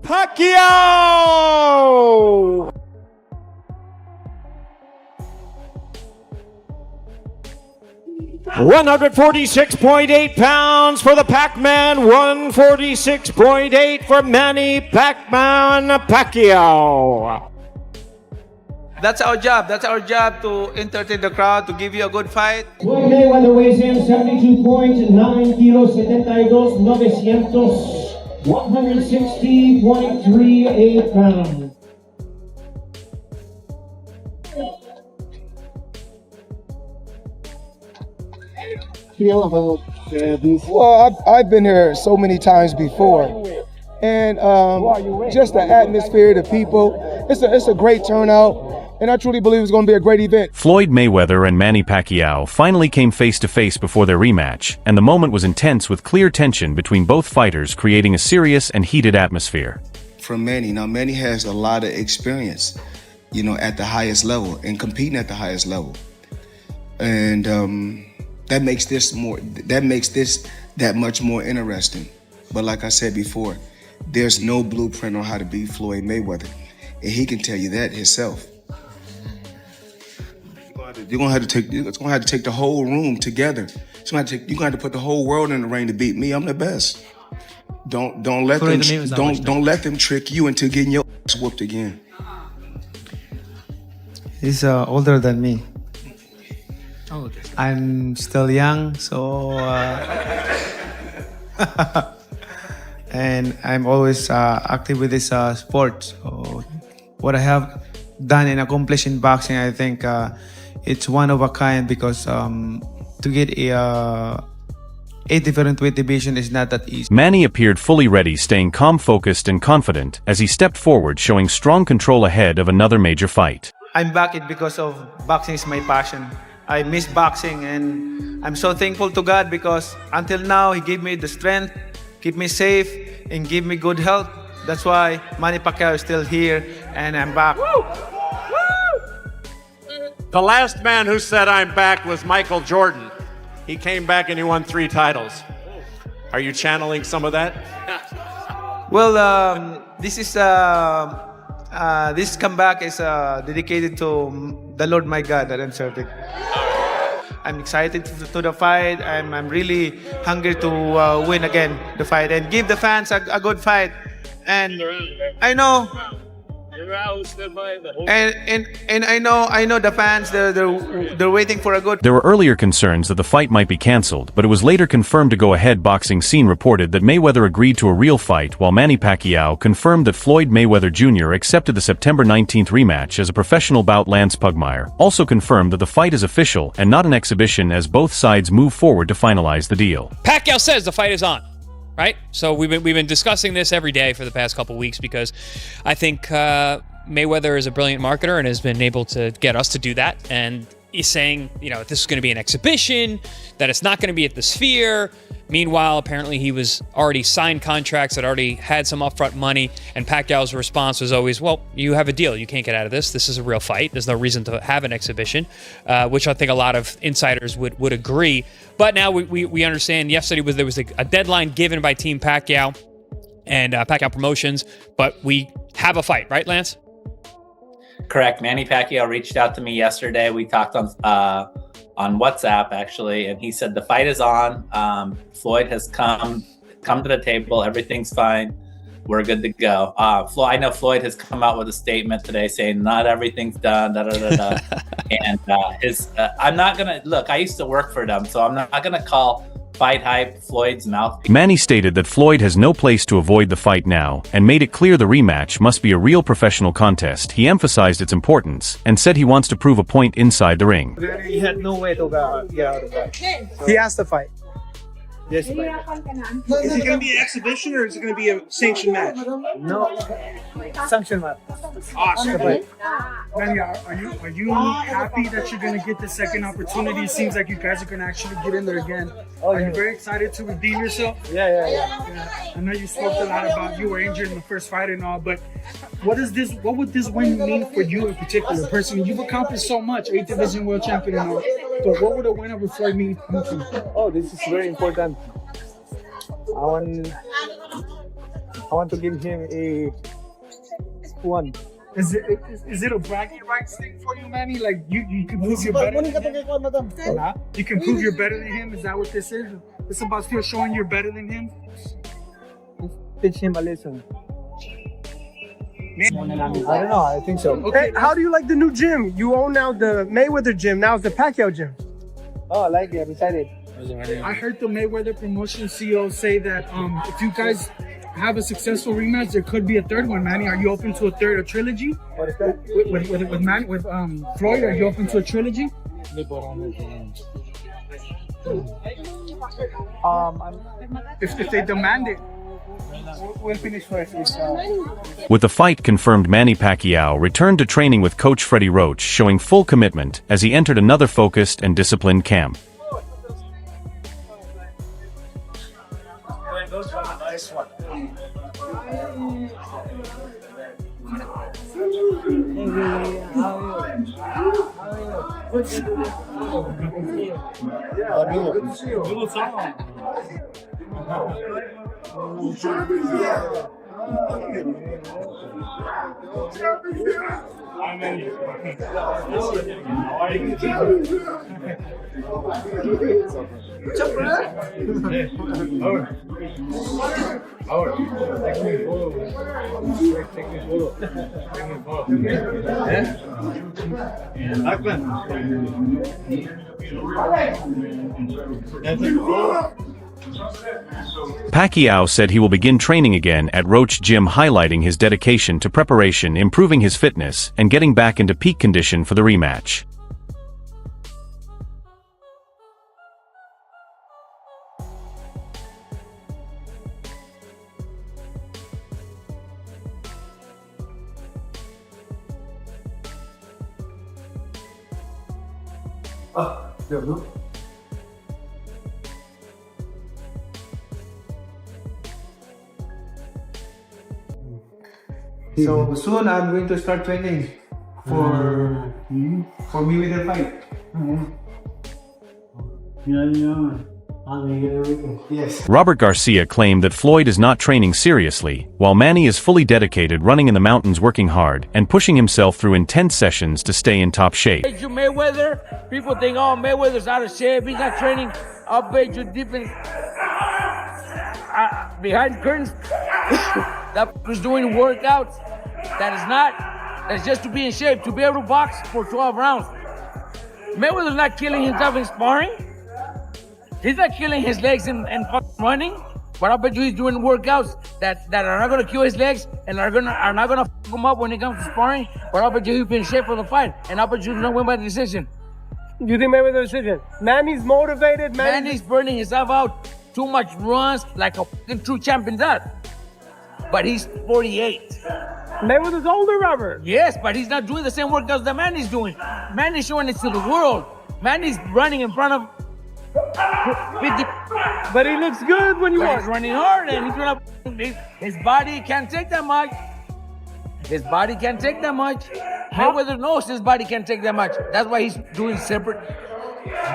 Pacquiao! $146.8 for the Pac-Man, 146.8 for Manny Pacquiao. That's our job. That's our job, to entertain the crowd, to give you a good fight. Floyd Mayweather weighs in 72 points, 9 kilos, 72, 900, 160.38 pounds. Feel about this? Well, I've been here so many times before, and just the atmosphere, the people, it's a great turnout, and I truly believe it's going to be a great event. Floyd Mayweather and Manny Pacquiao finally came face-to-face before their rematch, and the moment was intense with clear tension between both fighters, creating a serious and heated atmosphere. From Manny, now Manny has a lot of experience, you know, at the highest level and competing at the highest level, and that makes this that much more interesting. But like I said before, there's no blueprint on how to beat Floyd Mayweather, and he can tell you that himself. You're gonna have to take the whole room together. You're gonna have to put the whole world in the ring to beat me. I'm the best. Don't let them trick you into getting your ass whooped again. He's older than me. I'm still young, so and I'm always active with this sport. So what I have done and accomplished in boxing, I think it's one of a kind, because to get a 8 different weight division is not that easy. Manny appeared fully ready, staying calm, focused, and confident as he stepped forward, showing strong control ahead of another major fight. I'm back because of boxing is my passion. I miss boxing, and I'm so thankful to God, because until now He gave me the strength, keep me safe, and give me good health. That's why Manny Pacquiao is still here, and I'm back. Woo! The last man who said I'm back was Michael Jordan. He came back and he won 3 titles. Are you channeling some of that? Well, this comeback is dedicated to the Lord my God that I'm serving. I'm excited to the fight. I'm really hungry to win again the fight and give the fans a good fight. And I know, and I know the fans, they're waiting for a good. There were earlier concerns that the fight might be cancelled, but it was later confirmed to go ahead. Boxing Scene reported that Mayweather agreed to a real fight, while Manny Pacquiao confirmed that Floyd Mayweather Jr. accepted the September 19th rematch as a professional bout. Lance Pugmire also confirmed that the fight is official and not an exhibition, as both sides move forward to finalize the deal. Pacquiao says the fight is on. Right? So we've been discussing this every day for the past couple weeks, because I think Mayweather is a brilliant marketer and has been able to get us to do that. And he's saying, you know, this is going to be an exhibition, that it's not going to be at the Sphere. Meanwhile, apparently he was already signed contracts that already had some upfront money, and Pacquiao's response was always, well, you have a deal. You can't get out of this. This is a real fight. There's no reason to have an exhibition, which I think a lot of insiders would agree. But now we understand yesterday there was a deadline given by Team Pacquiao and Pacquiao Promotions, but we have a fight, right, Lance? Correct. Manny Pacquiao reached out to me yesterday. We talked on WhatsApp, actually, and he said the fight is on. Floyd has come to the table. Everything's fine. We're good to go. I know Floyd has come out with a statement today saying not everything's done. And I'm not gonna look. I used to work for them, so I'm not gonna call Fight Hype Floyd's mouth. Manny stated that Floyd has no place to avoid the fight now, and made it clear the rematch must be a real professional contest. He emphasized its importance, and said he wants to prove a point inside the ring. He had no way to get out of that. He has to fight. Yes, Is it going to be an exhibition, or is it going to be a sanctioned match? No, sanctioned match. Awesome. Manny, are you happy that you're going to get the second opportunity? It seems like you guys are going to actually get in there again. Are you very excited to redeem yourself? Yeah. I know you spoke a lot about you were injured in the first fight and all, but what would this win mean for you in particular? Personally, you've accomplished so much, 8th division world champion and all, but what would a win over Floyd mean to you? Oh, this is very important. I want to give him a 1. Is it a bragging rights thing for you, Manny? Like you can prove you're better than him? You can prove you're better than him? Is that what this is? It's about still showing you're better than him? Teach him a lesson. I don't know. I think so. Okay. Hey, how do you like the new gym? You own now the Mayweather gym. Now it's the Pacquiao gym. Oh, I like it. I'm excited. I heard the Mayweather promotion CEO say that if you guys have a successful rematch, there could be a third one. Manny, are you open to a trilogy? What is that? With Floyd, are you open to a trilogy? If they demand it. We'll finish first. With the fight confirmed, Manny Pacquiao returned to training with coach Freddie Roach, showing full commitment as he entered another focused and disciplined camp. Nice one. Pacquiao said he will begin training again at Roach Gym, highlighting his dedication to preparation, improving his fitness, and getting back into peak condition for the rematch. So soon I'm going to start training for Mayweather fight. Yes. Robert Garcia claimed that Floyd is not training seriously, while Manny is fully dedicated, running in the mountains, working hard, and pushing himself through intense sessions to stay in top shape. Mayweather, people think, oh, Mayweather's out of shape, he's not training. I'll bet you deep in, behind curtains, that was doing workouts. That is not, that's just to be in shape, to be able to box for 12 rounds. Mayweather's not killing himself in sparring. He's not killing his legs and running, but I bet you he's doing workouts that are not gonna kill his legs and are not gonna fuck him up when it comes to sparring. But I bet you he'll be in shape for the fight, and I bet you he's gonna win by decision. You think Mayweather decision? Manny's motivated. Manny's burning himself out. Too much runs like a fucking true champion does. But he's 48. Mayweather's older, Robert. Yes, but he's not doing the same workouts that Manny's doing. Manny's showing it to the world. Manny's running in front of 50. But he looks good when you watch. He's running hard, and he's gonna. His body can't take that much. His body can't take that much. Mayweather knows his body can't take that much. That's why he's doing separate,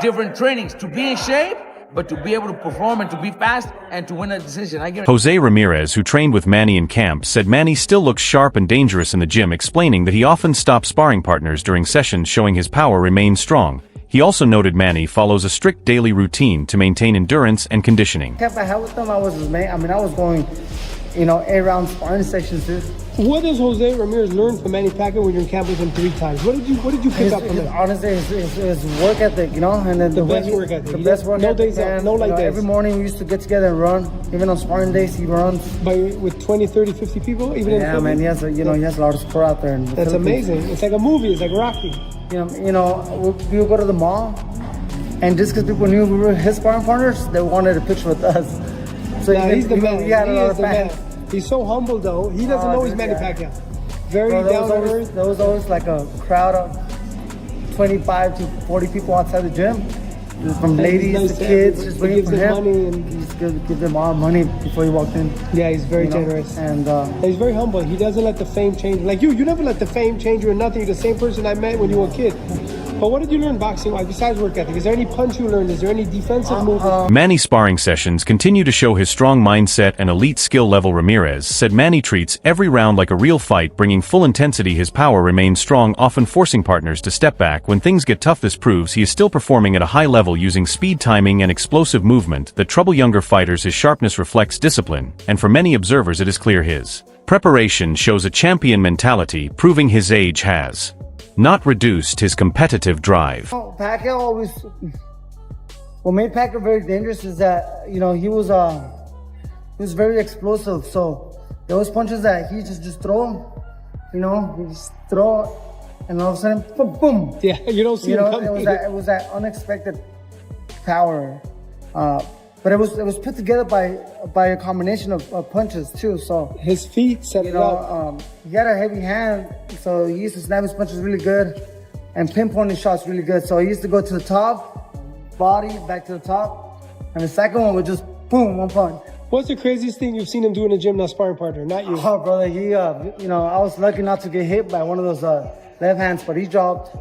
different trainings to be in shape, but to be able to perform and to be fast and to win a decision. Jose Ramirez, who trained with Manny in camp, said Manny still looks sharp and dangerous in the gym, explaining that he often stops sparring partners during sessions, showing his power remains strong. He also noted Manny follows a strict daily routine to maintain endurance and conditioning. If I had with them, I was going, 8-round sparring sessions, dude. What does Jose Ramirez learn from Manny Pacquiao when you're in camp with him 3 times? What did you pick up from him? Honestly, his work ethic, and then the best work ethic. The best work no ethic. Days off, no light days. Every morning we used to get together and run. Even on sparring days, he runs. With 20, 30, 50 people? Even yeah, man, he has a lot of support out there. That's amazing. It's like a movie. It's like Rocky. We would go to the mall, and just because people knew we were his sparring partners, they wanted a picture with us. So he's the man. He had a lot of fans. He's so humble, though. He doesn't know he's Manny Pacquiao. Very down to earth. There was always like a crowd of 25 to 40 people outside the gym. From ladies to kids, just waiting for him. Money and he just give them all money before he walked in. Yeah, he's very generous. And he's very humble. He doesn't let the fame change. Like you never let the fame change you or nothing. You're the same person I met when you were a kid. But what did you learn boxing-wise besides work ethic? Is there any punch you learned? Is there any defensive movement? Manny's sparring sessions continue to show his strong mindset and elite skill level. Ramirez said Manny treats every round like a real fight, bringing full intensity. His power remains strong, often forcing partners to step back when things get tough. This proves he is still performing at a high level using speed, timing, and explosive movement that trouble younger fighters. His sharpness reflects discipline, and for many observers it is clear his preparation shows a champion mentality, proving his age has not reduced his competitive drive. Pacquiao always, what made Pacquiao very dangerous is that, you know, he was very explosive. So there was punches that he just throw, you know, he just throw, and all of a sudden, boom, boom. Yeah, you don't see you him know, coming. it was that unexpected power. But it was put together by a combination of punches too. So his feet set you it know, up. He had a heavy hand, so he used to snap his punches really good and pinpoint his shots really good. So he used to go to the top, body, back to the top, and the second one would just boom, one punch. What's the craziest thing you've seen him do in the gym now, sparring partner? Not you. Oh, brother, he, you know, I was lucky not to get hit by one of those left hands, but he dropped.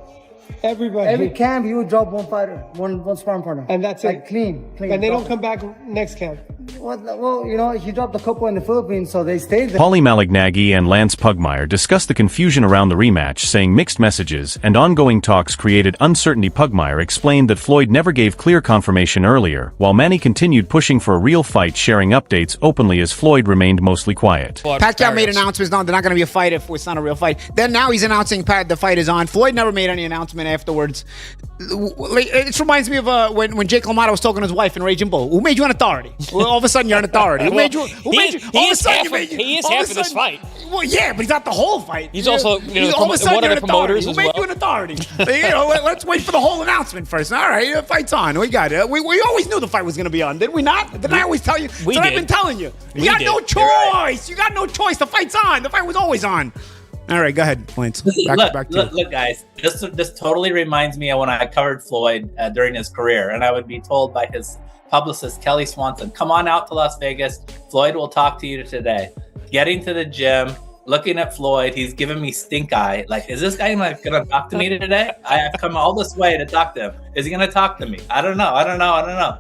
Everybody. Every camp, he would drop one fighter, one sparring partner. And that's like, it. Clean. And they don't come back next camp. Well, you know, he dropped a couple in the Philippines, so they stayed there. Paulie Malignaggi and Lance Pugmire discussed the confusion around the rematch, saying mixed messages and ongoing talks created uncertainty. Pugmire explained that Floyd never gave clear confirmation earlier, while Manny continued pushing for a real fight, sharing updates openly as Floyd remained mostly quiet. Pacquiao made announcements, no, they're not going to be a fight if it's not a real fight. Then now he's announcing the fight is on. Floyd never made any announcement afterwards. It reminds me of when Jake LaMotta was talking to his wife in Raging Bull. Who made you an authority? Well, all of a sudden you're an authority. Who made you? He is half of this fight. Well, yeah, but he's not the whole fight. He's also, he's all of a sudden one of the promoters Who as made well. you an authority? You know, let's wait for the whole announcement first. All right, the fight's on. We got it. We always knew the fight was going to be on, did we not? Didn't I always tell you? We I've did. been telling you. You We got did. no choice. Right. You got no choice. The fight's on. The fight was always on. All right, go ahead, Lance. Look, guys. This totally reminds me of when I covered Floyd during his career, and I would be told by his publicist Kelly Swanson, "Come on out to Las Vegas. Floyd will talk to you today." Getting to the gym, looking at Floyd, he's giving me stink eye. Like, is this guy gonna talk to me today? I have come all this way to talk to him. Is he gonna talk to me? I don't know.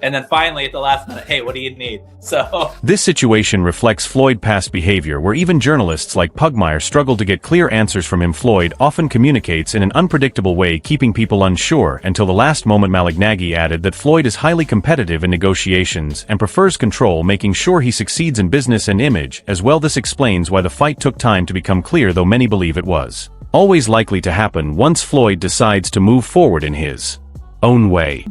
And then finally, at the last minute, hey, what do you need? So This situation reflects Floyd's past behavior, where even journalists like Pugmire struggle to get clear answers from him. Floyd often communicates in an unpredictable way, keeping people unsure until the last moment. Malignaggi added that Floyd is highly competitive in negotiations and prefers control, making sure he succeeds in business and image as well. This explains why the fight took time to become clear, though many believe it was always likely to happen once Floyd decides to move forward in his own way.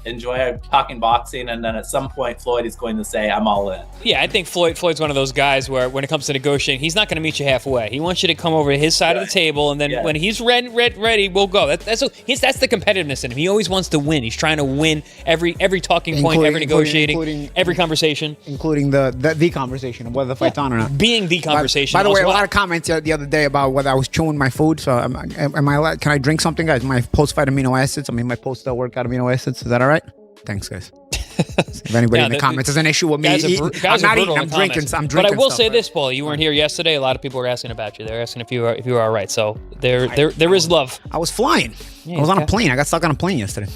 enjoy talking boxing, and then at some point Floyd is going to say, I'm all in. Yeah, I think Floyd's one of those guys where when it comes to negotiating, he's not going to meet you halfway. He wants you to come over to his side of the table, and then when he's ready, we'll go. That's the competitiveness in him. He always wants to win. He's trying to win every talking point, every negotiating, every conversation. Including the conversation of whether the fight's on or not. Being the conversation. By the way, a lot of comments the other day about whether I was chewing my food. So am I allowed, can I drink something, guys? My post-fight amino acids, my post-workout amino acids. Is that all right? Thanks, guys. If anybody in the comments has an issue with me, I'm not eating. I'm drinking. But I will say this, Paul. You weren't here yesterday. A lot of people were asking about you. They're asking if you were all right. So there is love. I was flying. Yeah, I was on a plane. I got stuck on a plane yesterday.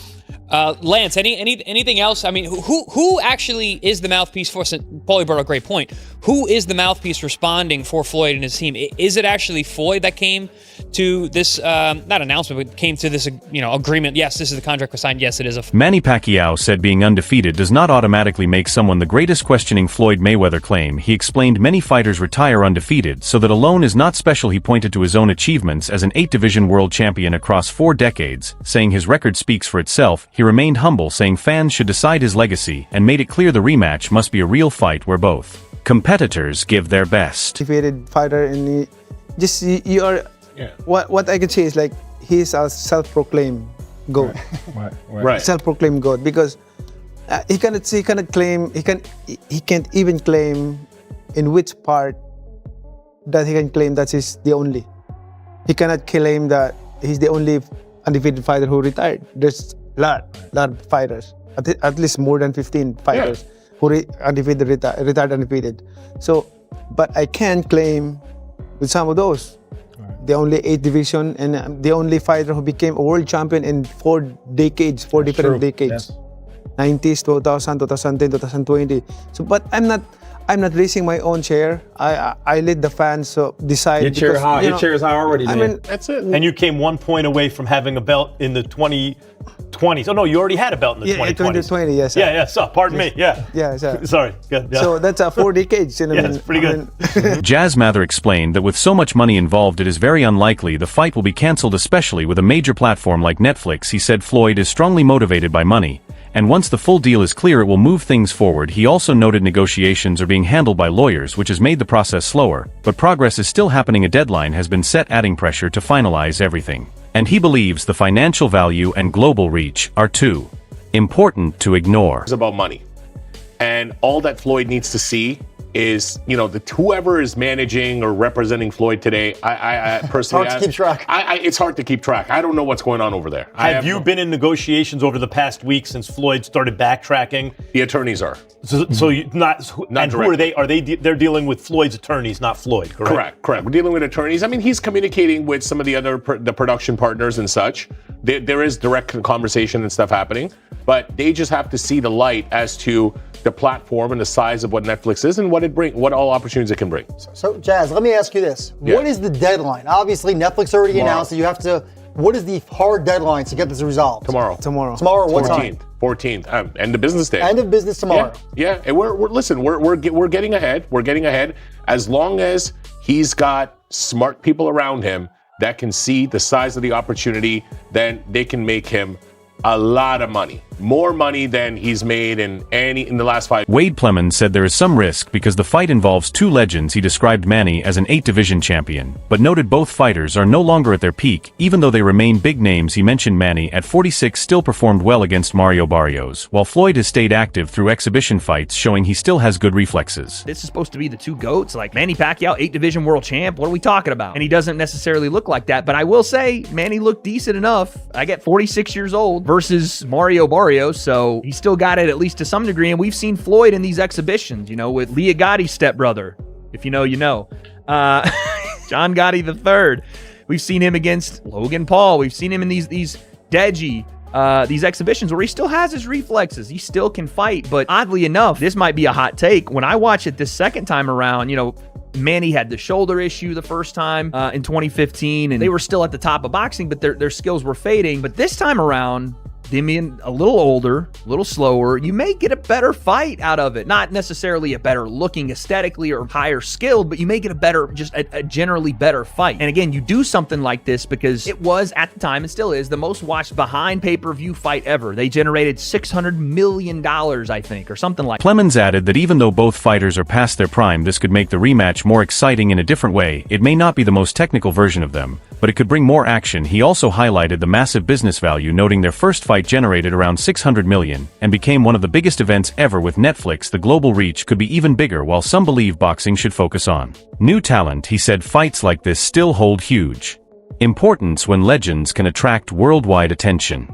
Lance, anything else? I mean, who actually is the mouthpiece for? Paulie brought a great point. Who is the mouthpiece responding for Floyd and his team? Is it actually Floyd that came to this not announcement, but came to this agreement? Yes, this is the contract was signed. Yes, it is. Manny Pacquiao said being undefeated does not automatically make someone the greatest, questioning Floyd Mayweather claim. He explained many fighters retire undefeated, so that alone is not special. He pointed to his own achievements as an 8-division world champion across 4 decades, saying his record speaks for itself. He remained humble, saying fans should decide his legacy, and made it clear the rematch must be a real fight where both competitors give their best. Defeated fighter, and you are. Yeah. What I can say is, like, he's a self-proclaimed GOAT. Right. Self-proclaimed GOAT, because he can't even claim in which part that he can claim that he's the only. He cannot claim that he's the only undefeated fighter who retired. There's a lot of fighters, at least more than 15 fighters who retired undefeated. So, but I can claim with some of those the only 8 division, and the only fighter who became a world champion in 4 decades, 4 different decades. 90s, 2000, 2010, 2020. So, but I'm not raising my own chair. I let the fans decide. Your chair high. Your chair is high already. I man. mean, That's it. And you came 1 point away from having a belt in the 2020s. Oh no, you already had a belt in the 2020s. 2020, yes. Yeah, yeah. So, pardon me. Yeah. Yeah, sir. Sorry. Good. Yeah. So that's 4 decades. You know, Yeah, it's pretty good. Jazz Mather explained that with so much money involved, it is very unlikely the fight will be cancelled, especially with a major platform like Netflix. He said Floyd is strongly motivated by money, and once the full deal is clear, it will move things forward. He also noted negotiations are being handled by lawyers, which has made the process slower, but progress is still happening. A deadline has been set, adding pressure to finalize everything. And he believes the financial value and global reach are too important to ignore. It's about money. And all that Floyd needs to see is, you know, whoever is managing or representing Floyd today, I personally... It's hard to keep track. It's hard to keep track. I don't know what's going on over there. Have you been in negotiations over the past week since Floyd started backtracking? The attorneys are. So you not and who are they? Are they? They're dealing with Floyd's attorneys, not Floyd, correct? Correct. We're dealing with attorneys. I mean, he's communicating with some of the other the production partners and such. There is direct conversation and stuff happening, but they just have to see the light as to the platform and the size of what Netflix is and what all opportunities it can bring. So, Jazz, let me ask you this. Yeah. What is the deadline? Obviously, Netflix already announced that you have to... What is the hard deadline to get this resolved? Tomorrow. Tomorrow. What time? 14th. End of business day. End of business tomorrow. Yeah. And we're getting ahead. We're getting ahead. As long as he's got smart people around him that can see the size of the opportunity, then they can make him a lot of money. More money than he's made in the last 5 years. Wade Plemons said there is some risk because the fight involves 2 legends. He described Manny as an 8-division champion, but noted both fighters are no longer at their peak, even though they remain big names. He mentioned Manny at 46 still performed well against Mario Barrios, while Floyd has stayed active through exhibition fights, showing he still has good reflexes. This is supposed to be the 2 GOATs, like Manny Pacquiao, 8-division world champ. What are we talking about? And he doesn't necessarily look like that, but I will say Manny looked decent enough. I get 46 years old versus Mario Barrios, so he still got it at least to some degree, and we've seen Floyd in these exhibitions, you know, with Leah Gotti's stepbrother. If you know, you know. John Gotti III. We've seen him against Logan Paul. We've seen him in these Deji, these exhibitions where he still has his reflexes. He still can fight, but oddly enough, this might be a hot take. When I watch it this second time around, you know, Manny had the shoulder issue the first time in 2015, and they were still at the top of boxing, but their skills were fading. But this time around, them being a little older, a little slower, you may get a better fight out of it. Not necessarily a better looking aesthetically or higher skilled, but you may get a better, just a generally better fight. And again, you do something like this because it was, at the time, and still is, the most watched behind pay-per-view fight ever. They generated $600 million, I think, or something like that. Plemons added that even though both fighters are past their prime, this could make the rematch more exciting in a different way. It may not be the most technical version of them, but it could bring more action. He also highlighted the massive business value, noting their first fight generated around $600 million and became one of the biggest events ever. With Netflix, the global reach could be even bigger. While some believe boxing should focus on new talent, he said fights like this still hold huge importance when legends can attract worldwide attention.